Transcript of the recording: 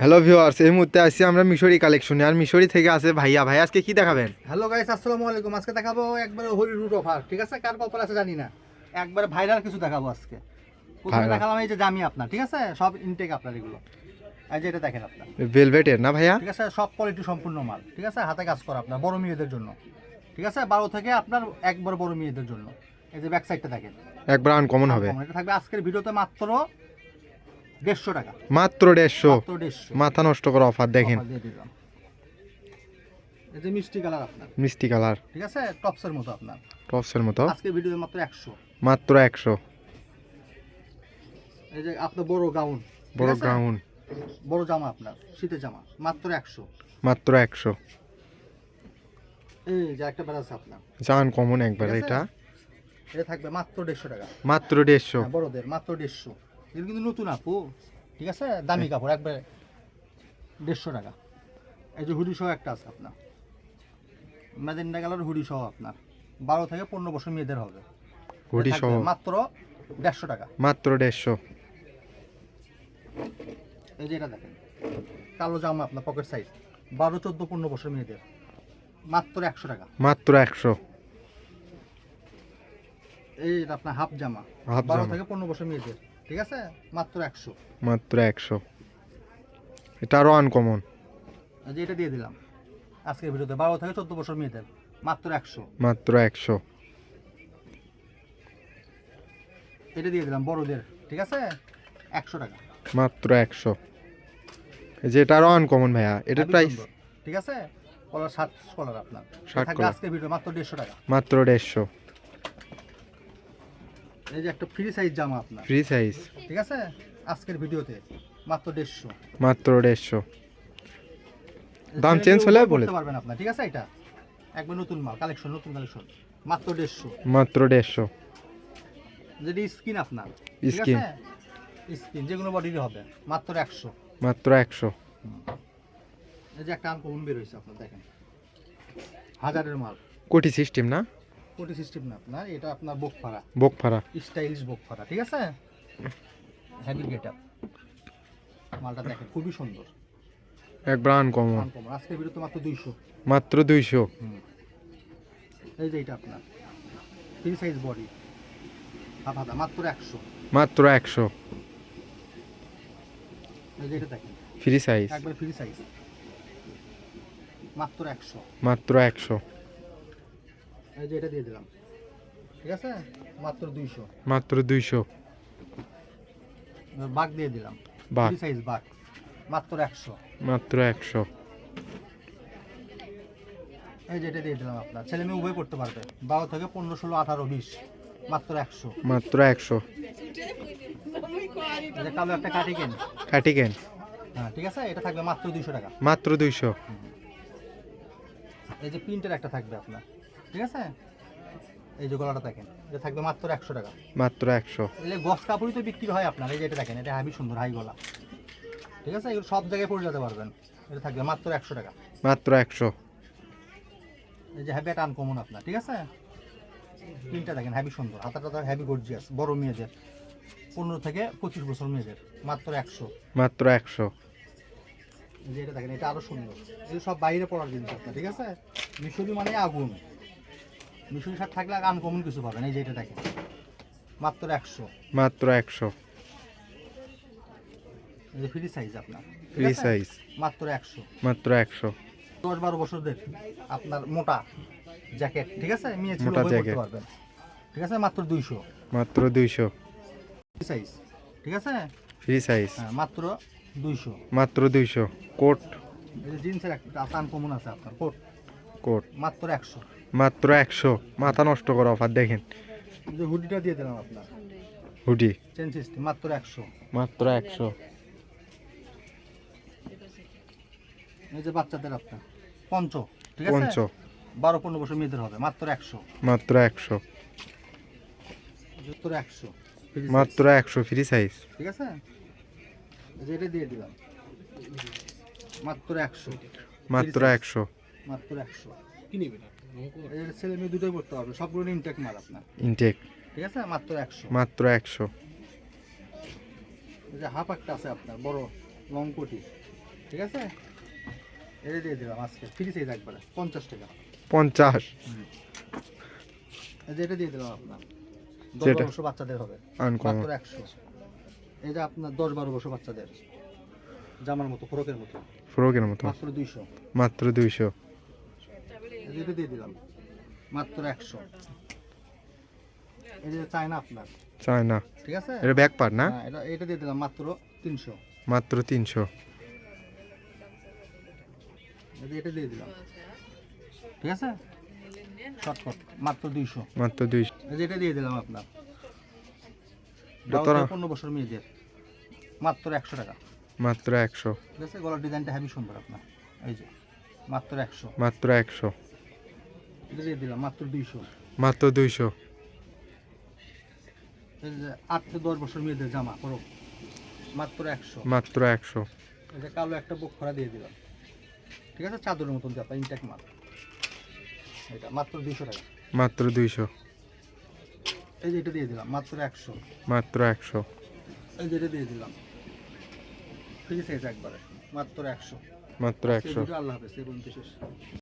Hello viewers, এই মুহূর্তে আছি আমরা মিশরি কালেকশনে। আর মিশরি থেকে আছে ভাইয়া। ভাই আজকে কি দেখাবেন? হ্যালো গাইস, আসসালামু আলাইকুম। আজকে দেখাবো একবারে হরি রুট অফার। ঠিক আছে, কার কপাল আছে জানি না, একবারে ভাইরাল কিছু দেখাবো আজকে। প্রথমে Viral। দেখালাম এই যে জামি আপনার, ঠিক আছে, সব ইনটেক আপনার এগুলো। এই যে এটা দেখেন আপনার, ভেলভেটের না ভাইয়া? ঠিক আছে, সব কোয়ালিটি সম্পূর্ণ মাল, ঠিক আছে, হাতে কাজ করা আপনার বড় মেয়েদের জন্য, ঠিক আছে, 12 থেকে আপনার একবার বড় মেয়েদের জন্য। এই যে ব্যাক সাইডটা দেখেন, একবার আনকমন হবে। এটা থাকবে আজকের ভিডিওতে মাত্র 150 টাকা। মাত্র 150। মাত্র 150 মাথা নষ্ট করা অফার দেখেন। অফার দিয়ে দিলাম। এই যে মিষ্টি কালার আপনার, মিষ্টি কালার, ঠিক আছে, টপসের মতো আপনার, টপসের মতো। আজকের ভিডিওতে মাত্র 100। মাত্র 100। এই যে আপনার বড় গাউন, বড় গ্রাউন্ড, বড় জামা আপনার শীতের জামা মাত্র 100। মাত্র 100। এই যে একটা ব্যারাস আপনার, জান কমন একবার ঠিক আছে? এটা। এটা থাকবে মাত্র 150 টাকা। মাত্র 150। হ্যাঁ, বড়দের মাত্র 150। এটা কিন্তু নতুন আপু, ঠিক আছে, দামি কাপড়, একবারে 150 টাকা। এই যে হুডি সহ একটা আছে আপনার, ম্যাজেন্ডা কালার হুডি সহ আপনার, 12 থেকে 15 বছর মেয়েদের হবে। হুডি এটা সহ থাকবে মাত্র 150 টাকা। মাত্র 150। এই যে এটা দেখেন, কালো জামা আপনার পকেট সাইজ, 12, 14, 15 বছর মেয়েদের, মাত্র 100 টাকা। মাত্র 100। এই এটা আপনার হাফ জামা, হাফ 12 জামা। থেকে 15 বছর মেয়েদের, ঠিক আছে, মাত্র 100। মাত্র 100। এটা আরো আনকমন। এই যে এটা দিয়ে দিলাম আজকের ভিডিওতে, 12 থেকে 14 বছর মেয়েদের, মাত্র 100। মাত্র 100। এটা দিয়ে দিলাম বড়দের, ঠিক আছে, 100 টাকা। মাত্র 100। এই যে এটা আরো আনকমন ভাইয়া। এটার খুবই প্রাইস সুন্দর, ঠিক আছে, কলার 7 কলার আপনার, ষাট থাকবে কলার। আজকের ভিডিও মাত্র 150 টাকা। মাত্র 150। এই যে একটা ফ্রি সাইজ জামা আপনার, ফ্রি সাইজ। ঠিক আছে, আজকের ভিডিওতে মাত্র 150। মাত্র 150। দাম চেঞ্জ হলে বলে বলতে পারবেন আপনার, ঠিক আছে, এটা একবার নতুন মাল কালেকশন, নতুন কালেকশন, মাত্র 150। মাত্র 150। যেটি স্কিন আপনার, ঠিক স্কিন। আছে, স্কিন যেগুলো বডির হবে, মাত্র 100। মাত্র 100। এই যে একটা আনকমন বের হয়েছে আপনার, দেখেন, হাজারের মাল, কোটি সিস্টেম না? কোটি সিস্টেম না আপনার, এটা আপনার বুক ফাড়া, বক ফাড়া। স্টাইলিশ বুক ফাড়া, ঠিক আছে, হেভি গেট আপ। মালটা দেখেন খুবই সুন্দর, একবার আনকমন। আনকমন। আজকের ভিডিও তো মাত্র 200। মাত্র 200। এই যে এটা আপনার ফ্রি সাইজ বডি, হাফ হাতা, মাত্র 100। মাত্র 100। এই যে এটা দেখেন, ফ্রি সাইজ। একবার ফ্রি সাইজ, মাত্র 100। মাত্র 100। এই যে এটা দিয়ে দিলাম, ঠিক আছে, মাত্র 200। মাত্র 200। বাঘ দিয়ে দিলাম, বাঘ। ফ্রি সাইজ বাঘ, মাত্র 100। মাত্র 100। এই যে এটা দিয়ে দিলাম আপনার, ছেলে মেয়ে উভয় করতে পারবে, 12 থেকে 15, 16, 18, 20, মাত্র 100। মাত্র 100। এই যে কালো একটা কাটিকেন, কাটিকেন। হ্যাঁ, ঠিক আছে, এটা থাকবে মাত্র 200 টাকা। মাত্র 200। এই যে প্রিন্টের একটা থাকবে আপনার, ঠিক আছে, এই যে গলাটা দেখেন, এটা থাকবে মাত্র 100 টাকা। মাত্র 100। এলে গস কাপড়ই তো বিক্রি হয় আপনার। এই যে এটা দেখেন, এটা হাবি সুন্দর হাই গলা, ঠিক আছে, এগুলো সব জায়গায় পরে যেতে পারবেন। এটা থাকবে মাত্র 100 টাকা। মাত্র 100। এই যে হ্যাভি একটা আনকমন আপনার, ঠিক আছে, প্রিন্টটা দেখেন হাবি সুন্দর, হাতাটা হ্যাভি গর্জিয়াস, বড় মেয়েদের, 15 থেকে 25 বছর মেয়েদের, মাত্র 100। মাত্র 100। এই যে এটা দেখেন, এটা আরো সুন্দর, এগুলো সব বাইরে পড়ার জিনিস আপনার, ঠিক আছে, মিশরি মানে আগুন, মিশরি শার্ট থাকলে আনকমন কিছু পাবেন। এই যে এটা দেখেন, মাত্র 100। মাত্র 100। এই যে ফ্রি সাইজ আপনার, ঠিক ফ্রি আছে? সাইজ। মাত্র 100। মাত্র 100। 10-12 বছরদের আপনার মোটা জ্যাকেট, ঠিক আছে, মেয়ে ছিল মোটা উভয় জ্যাকেট। পরতে পারবেন, ঠিক আছে, মাত্র 200। মাত্র 200। ফ্রি সাইজ, ঠিক আছে, ফ্রি সাইজ। হ্যাঁ, মাত্র 200। মাত্র 200। কোট। এই যে জিন্সের একটা আনকমন আছে আপনার, কোট, কোট। মাত্র 100। মাত্র 100। মাথা নষ্ট করা অফার দেখেন। এই যে হুডিটা দিয়ে দিলাম আপনার, হুডি। চেন সিস্টেম, মাত্র 100। মাত্র 100। এই যে বাচ্চাদের আপনার পঞ্চ, ঠিক আছে, পঞ্চ। 12-15 বছর মেয়েদের হবে, মাত্র 100। মাত্র 100। মাত্র 100। Free size, মাত্র 100 ফ্রি সাইজ। ঠিক আছে, এই যে এটা দিয়ে দিলাম, মাত্র 100। মাত্র Free size, 100। মাত্র 100। কি নিবে? এই যে ছেলে মেয়ে দুটোই পড়তে পারবে, সবগুলো ইনটেক মাল আপনার, ইনটেক। ঠিক আছে, মাত্র 100। মাত্র 100। এই যে হাফ একটা আছে আপনার, বড় লং কোটি, ঠিক আছে, এটা দিয়ে দিলাম আজকে ফ্রি সাইজ একবারে 50 টাকা। 50 এই যে এটা দিয়ে দিলাম আপনার 10 যেটা? 12 বছর বাচ্চাদের হবে আনকমন মাত্র 100। এই যে আপনার 10 12 বছর বাচ্চাদের জামার মতো ফ্রকের মতো ফ্রকের মতো মাত্র 200। মাত্র 200 এই যে এটা দিয়ে দিলাম মাত্র 100। এই যে চায়না আপনার, চায় না, ঠিক আছে, এটা ব্যাক পার্ট না? হ্যাঁ, এটা দিয়ে দিলাম মাত্র 300। মাত্র 300 এই যে এটা দিয়ে দিলাম, ঠিক আছে, শর্টকাট মাত্র 200। মাত্র 200 এই যে এটা দিয়ে দিলাম আপনার কত? 15 বছর মেয়েদের মাত্র 100 টাকা। মাত্র 100 ঠিক আছে, গলার ডিজাইনটা হেভি সুন্দর আপনার। এই যে মাত্র 100। মাত্র 100 এটা দিয়ে দিলাম মাত্র 200। মাত্র 200 এই যে 8 থেকে 10 বছর মেয়েদের জামা পরো মাত্র 100। মাত্র 100 এই যে কালো একটা বুক খরা দিয়ে দিলাম, ঠিক আছে, চাদরের মতন জাপা ইনটেক মাল, এটা মাত্র 200 টাকা। মাত্র 200 এই যে এটা দিয়ে দিলাম মাত্র 100। মাত্র 100 এই যে এটা দিয়ে দিলাম ফ্রি সাইজ একবারে মাত্র 100। মাত্র 100 আল্লাহ হাফেজ, এই পর্যন্ত শেষ।